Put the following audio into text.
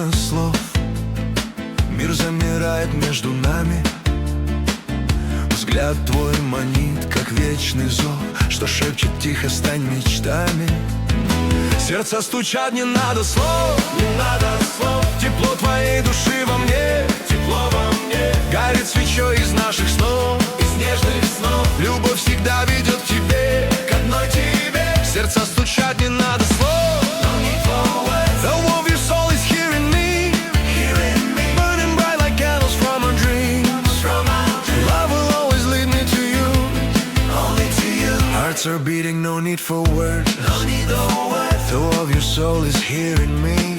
достаточно слов. Мир замирает между нами. Взгляд твой манит, как вечный зов, что шепчет тихо: стань мечтами. Сердца стучат, не надо слов, не надо слов. Тепло твоей души во мне, тепло во мне. Горит свечой из наших снов, из нежных снов. Любовь всегда ведет к тебе, к одной тебе. Сердца стучат, не надо слов, no need for words. The warmth of your soul is here in me, burning bright like candles from our dreams. Love will always lead me to you, only to you. Hearts are beating, no need for words, no need for words. The warmth of your soul is here in me,